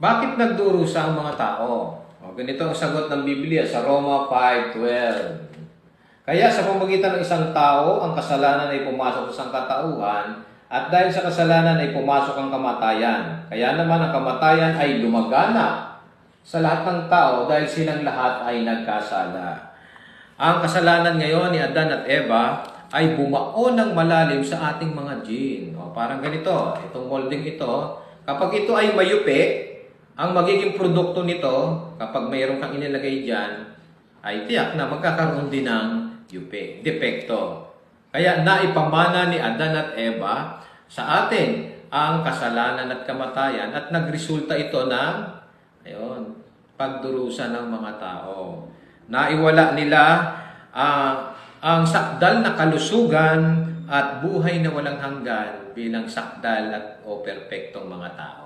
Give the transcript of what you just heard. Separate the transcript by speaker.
Speaker 1: Bakit nagdurusa ang mga tao? Ganito ang sagot ng Biblia sa Roma 5:12. Kaya sa pamamagitan ng isang tao, ang kasalanan ay pumasok sa sangkatauhan, at dahil sa kasalanan ay pumasok ang kamatayan. Kaya naman ang kamatayan ay lumagana sa lahat ng tao dahil silang lahat ay nagkasala. Ang kasalanan ngayon ni Adan at Eva ay bumao ng malalim sa ating mga gene. Parang ganito, itong molding ito, kapag ito ay mayupi, ang magiging produkto nito, kapag mayroon kang inilagay dyan, ay tiyak na magkakaroon din ng yupi, depekto. Kaya naipamana ni Adan at Eva sa atin ang kasalanan at kamatayan at nagresulta ito ng pagdurusa ng mga tao. Naiwala nila ang sakdal na kalusugan at buhay na walang hanggan bilang sakdal at o perpektong mga tao.